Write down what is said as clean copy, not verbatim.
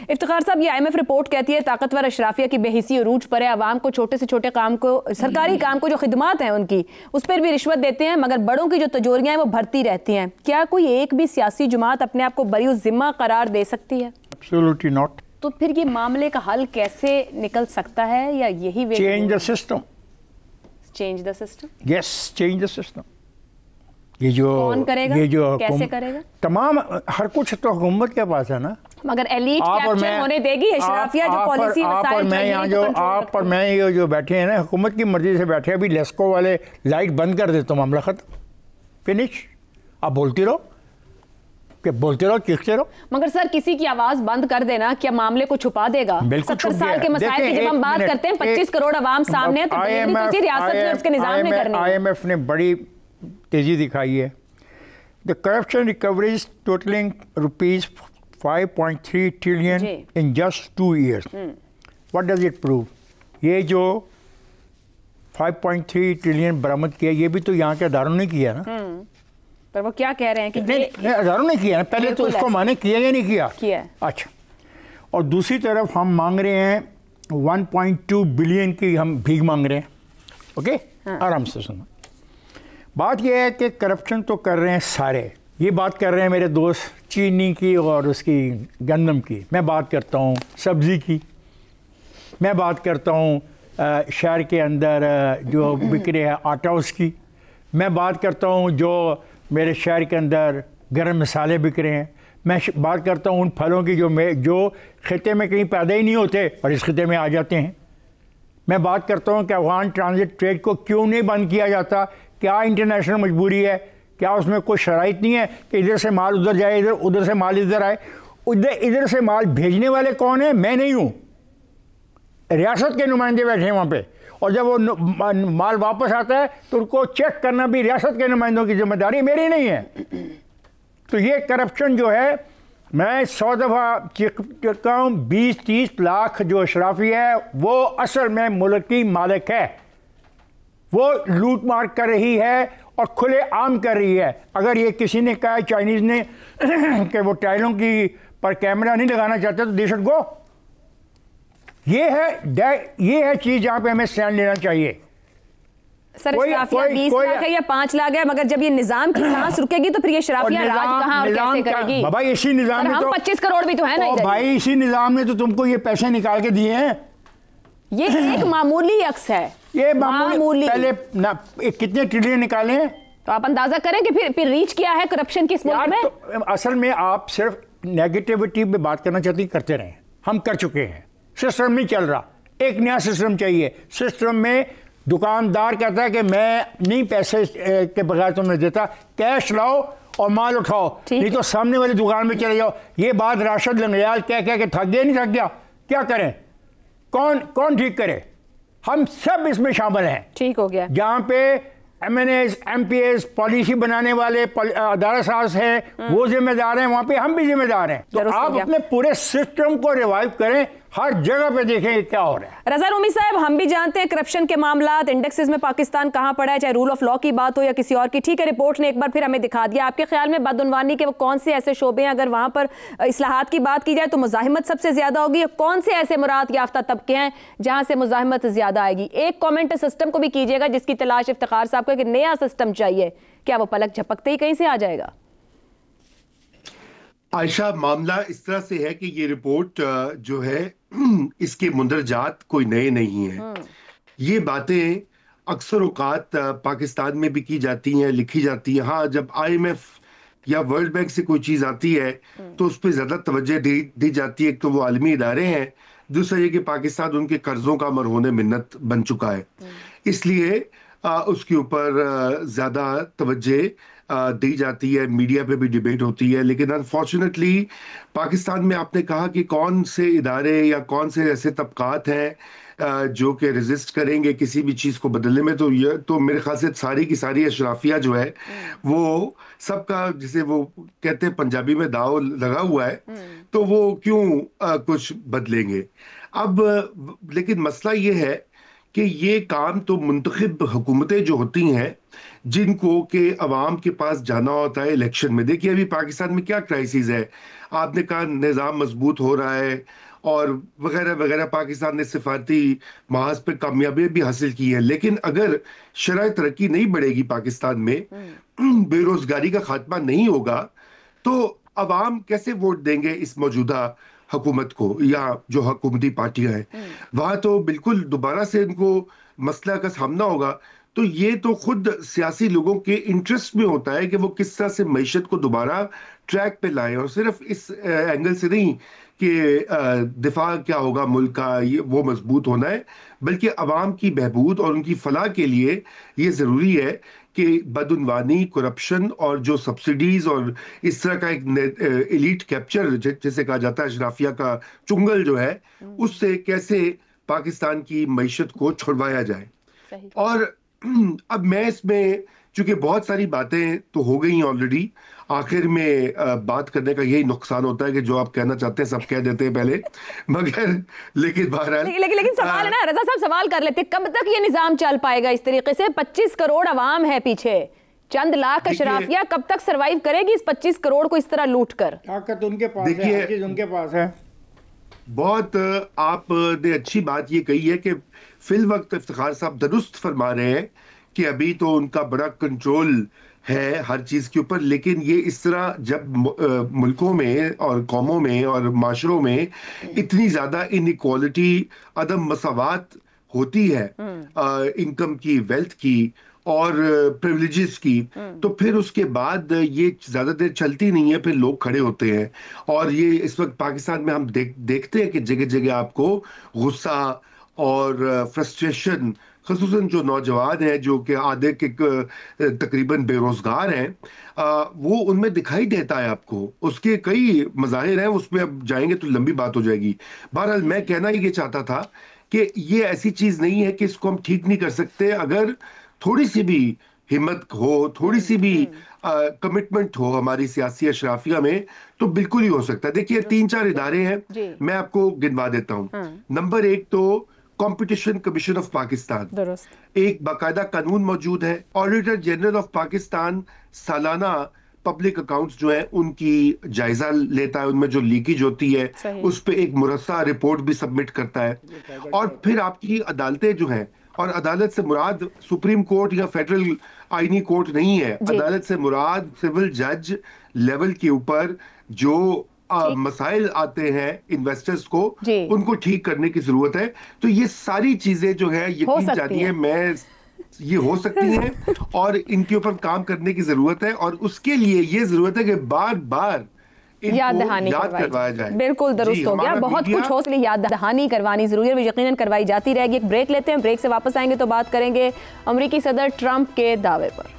इफ्तिखार साहब, ये IMF report कहती है ताकतवर अशराफिया की बेहिसी अरूज पर है, आवाम को छोटे से छोटे काम को, सरकारी काम को जो खिदमात हैं उनकी, उस पर भी रिश्वत देते हैं, मगर बड़ों की जो तजोरियां हैं वो भरती रहती हैं। क्या कोई एक भी सियासी जमात अपने आप को बरी जिम्मा करार दे सकती है? Absolutely not. तो फिर ये मामले का हल कैसे निकल सकता है, या यही way? Change the system. Change the system, yes, change the system. ये जो कौन करेगा, ये जो कैसे करेगा? तमाम हर कुछ तो हुकूमत के पास है ना। मगर एलीट कैप्चर होने देगी अशराफिया जो पॉलिसी आप और मैं यहाँ जो आप और मैं ये जो बैठे हैं ना, हुकूमत की मर्जी से बैठे हैं। अभी लेस्को वाले लाइट बंद कर दे तो मामला खत्म, फिनिश। आप बोलते रहो कि बोलते रहो, चीखते रहो। मगर सर, किसी की आवाज बंद कर देना क्या मामले को छुपा देगा? 70 साल के मसाइल की जब हम बात करते हैं, 25 करोड़ आवाम सामने है, तो किसी रियासत में उसके निजाम में करनी है। IMF ने बड़ी तेजी दिखाई है। The corruption recoveries totalling ₹5.3 trillion in just 2 years। What does it prove? ये जो 5.3 ट्रिलियन बरामद किया, ये भी तो यहाँ के अदारों ने किया ना। पर वो क्या कह रहे हैं कि नहीं, अदारों ने किया ना। पहले तो इसको माने किया या नहीं किया? किया। अच्छा, और दूसरी तरफ हम मांग रहे हैं 1.2 बिलियन की हम भीख मांग रहे हैं। ओके, आराम से सुनो। बात यह है कि करप्शन तो कर रहे हैं सारे। ये बात कर रहे हैं मेरे दोस्त चीनी की और उसकी गंदम की, मैं बात करता हूँ सब्ज़ी की, मैं बात करता हूँ शहर के अंदर जो बिक रहे हैं आटा उसकी, मैं बात करता हूँ जो मेरे शहर के अंदर गर्म मसाले बिक रहे हैं, मैं बात करता हूँ उन फलों की जो खिते में कहीं पैदा ही नहीं होते और इस खिते में आ जाते हैं। मैं बात करता हूँ कि अफगान ट्रांजिट ट्रेड को क्यों नहीं बंद किया जाता? क्या इंटरनेशनल मजबूरी है? क्या उसमें कोई शराइत नहीं है कि इधर से माल उधर जाए, उधर से माल इधर आए? इधर से माल भेजने वाले कौन है? मैं नहीं हूँ, रियासत के नुमाइंदे बैठे हैं वहाँ पे, और जब वो माल वापस आता है तो उनको चेक करना भी रियासत के नुमाइंदों की जिम्मेदारी, मेरी नहीं है। तो ये करप्शन जो है, मैं 100 दफ़ा चुका हूँ, 20-30 लाख जो अशराफी है वो असल में मुल्क की मालिक है, वो लूट मार कर रही है और खुले आम कर रही है। अगर ये किसी ने कहा चाइनीज़ ने कि वो टाइलों की पर कैमरा नहीं लगाना चाहते तो दे शुड गो। ये है चीज़ जहाँ पे हमें स्टैंड लेना चाहिए। सर, शराफिया 20 लाख है या 5 लाख है, मगर जब ये निजाम की सांस रुकेगी तो फिर ये शराफिया राज कहाँ और कैसे करेगी? भाई इसी निजाम में तो 25 करोड़ भी तो है ना। भाई इसी निजाम ने तो तुमको ये पैसे निकाल के दिए हैं। ये एक मामूली अक्स है, ये मामूली। पहले ना कितने ट्रिलियन निकाले हैं तो आप अंदाजा करें कि फिर रीच किया है करप्शन किस मुल्क में। तो असल में आप सिर्फ नेगेटिविटी पे बात करना चाहते हैं, करते रहे, हम कर चुके हैं। सिस्टम नहीं चल रहा, एक नया सिस्टम चाहिए। सिस्टम में दुकानदार कहता है कि मैं नहीं पैसे के बगैर तुम्हें देता, कैश लाओ और माल उठाओ, नहीं तो सामने वाली दुकान में चले जाओ। ये बात राशिद लंगयाल कह के थक गया, नहीं थक गया? क्या करें, कौन ठीक करे? हम सब इसमें शामिल हैं। ठीक हो गया। जहाँ पे MNAs, MPAs, पॉलिसी बनाने वाले अदारा साज हैं, वो जिम्मेदार हैं, वहाँ पे हम भी जिम्मेदार हैं। तो आप अपने पूरे सिस्टम को रिवाइव करें, हर जगह पे देखें क्या हो रहा है। रजा रूमी साहब, हम भी जानते हैं करप्शन के मामलात, इंडेक्सेस में पाकिस्तान कहाँ पड़ा है, चाहे रूल ऑफ लॉ की बात हो या किसी और की। ठीक है, रिपोर्ट ने एक बार फिर हमें दिखा दिया। आपके ख्याल में बदउनवानी के वो कौन से ऐसे शोबे हैं, अगर वहाँ पर इस्लाहात की बात की जाए तो मुजाहिमत सबसे ज्यादा होगी, या कौन से ऐसे मुराद याफ्ता तबके हैं जहाँ से मुजाहिमत ज्यादा आएगी? एक कॉमेंट सिस्टम को भी कीजिएगा जिसकी तलाश इफ्तिखार साहब को, एक नया सिस्टम चाहिए, क्या वो पलक झपकते ही कहीं से आ जाएगा? आयशा, मामला इस तरह से है कि ये रिपोर्ट जो है इसके मुंदरजात कोई नए नहीं है। ये बातें अक्सर औकात पाकिस्तान में भी की जाती हैं, लिखी जाती हैं। हाँ, जब IMF या वर्ल्ड बैंक से कोई चीज आती है तो उस पर ज्यादा तवज्जो दी जाती है। एक तो वो आलमी इदारे हैं, दूसरा ये कि पाकिस्तान उनके कर्जों का मरहून मिन्नत बन चुका है, इसलिए उसके ऊपर ज्यादा तवज्जो दी जाती है, मीडिया पे भी डिबेट होती है। लेकिन अनफॉर्चुनेटली पाकिस्तान में आपने कहा कि कौन से इदारे या कौन से ऐसे तबकात हैं जो कि रेजिस्ट करेंगे किसी भी चीज़ को बदलने में, तो ये तो मेरे ख्याल से सारी की सारी अशराफिया जो है वो सबका, जिसे वो कहते हैं पंजाबी में, दाव लगा हुआ है, तो वो क्यों कुछ बदलेंगे अब। लेकिन मसला ये है कि ये काम तो मुंतखब हुकूमतें जो होती हैं, जिनको के अवाम के पास जाना होता है इलेक्शन में। देखिए अभी पाकिस्तान में क्या क्राइसिस है, आपने कहा निज़ाम मजबूत हो रहा है और वगैरह वगैरह, पाकिस्तान ने सिफारती महाज पे कामयाबी भी हासिल की है, लेकिन अगर शराय तरक्की नहीं बढ़ेगी पाकिस्तान में, बेरोजगारी का खात्मा नहीं होगा, तो अवाम कैसे वोट देंगे इस मौजूदा हुकूमत को या जो हुकूमती पार्टियां हैं। वहां तो बिल्कुल दोबारा से इनको मसला का सामना होगा। तो ये तो खुद सियासी लोगों के इंटरेस्ट में होता है कि वो किस तरह से मईशत को दोबारा ट्रैक पे लाएं, और सिर्फ इस एंगल से नहीं कि दिफा क्या होगा मुल्क का, ये वो मजबूत होना है, बल्कि अवाम की बहबूद और उनकी फलाह के लिए ये ज़रूरी है कि बदउनवानी, करप्शन और जो सब्सिडीज और इस तरह का एक एलीट कैप्चर जैसे कहा जाता है, अशराफिया का चुंगल जो है, उससे कैसे पाकिस्तान की मईशत को छुड़वाया जाए। और अब मैं इसमें, चूंकि बहुत सारी बातें तो हो गई ऑलरेडी, आखिर में बात करने का यही नुकसान होता है कि जो आप कहना चाहते हैं सब कह देते हैं पहले, मगर लेकिन बहरहाल लेकिन सवाल है ना रजा साहब, सवाल कर लेते, कब तक ये निजाम चल पाएगा इस तरीके से? 25 करोड़ अवाम है पीछे, चंद लाख अशराफिया कब तक सरवाइव करेगी इस 25 करोड़ को इस तरह लूट कर? ताकत उनके पास है, हर चीज उनके पास है। बहुत आपने अच्छी बात ये कही है कि फिल वक्त इफ्तिखार साहब दुरुस्त फरमा रहे हैं कि अभी तो उनका बड़ा कंट्रोल है हर चीज के ऊपर, लेकिन ये इस तरह जब मुल्कों में और कौमों में और माशरों में इतनी ज्यादा इनइक्वालिटी, अदम मसावात होती है इनकम की, वेल्थ की और प्रिविलेजेस की, तो फिर उसके बाद ये ज्यादा देर चलती नहीं है, फिर लोग खड़े होते हैं। और ये इस वक्त पाकिस्तान में हम देखते हैं कि जगह जगह आपको गुस्सा और फ्रस्ट्रेशन, ख़ुसूसन जो नौजवान हैं जो कि आधे के तकरीबन बेरोजगार हैं, वो उनमें दिखाई देता है आपको। उसके कई मज़ाहिर हैं, उसमें अब जाएंगे तो लंबी बात हो जाएगी। बहरहाल मैं कहना ये चाहता था कि ये ऐसी चीज़ नहीं है कि इसको हम ठीक नहीं कर सकते। अगर थोड़ी सी भी हिम्मत हो, थोड़ी सी भी कमिटमेंट हो हमारी सियासी अशराफिया में, तो बिल्कुल ही हो सकता है। देखिए 3-4 इदारे हैं, मैं आपको गिनवा देता हूँ। नंबर 1 तो कंपटीशन कमीशन ऑफ पाकिस्तान, एक बाकायदा कानून मौजूद है। ऑडिटर जनरल ऑफ पाकिस्तान सालाना पब्लिक अकाउंट्स जो है उनकी जायजा लेता है, उनमें जो लीकेज होती है उस पर एक मुरस्सा रिपोर्ट भी सबमिट करता है। और फिर आपकी अदालतें जो हैं, और अदालत से मुराद सुप्रीम कोर्ट या फेडरल आईनी कोर्ट नहीं है, अदालत से मुराद सिविल जज लेवल के ऊपर जो मसाइल आते हैं इन्वेस्टर्स को, उनको ठीक करने की जरूरत है। तो ये सारी चीजें जो है यकीन जाती है मैं ये हो सकती हैं और इनके ऊपर काम करने की जरूरत है, और उसके लिए ये जरूरत है कि बार बार याद दहानी करवाया जाए। बिल्कुल दुरुस्त हो गया, बहुत कुछ हो, इसलिए याद दहानी करवानी जरूरी है, यकीनन करवाई जाती रहेगी। एक ब्रेक लेते हैं, ब्रेक से वापस आएंगे तो बात करेंगे अमेरिकी सदर ट्रंप के दावे पर।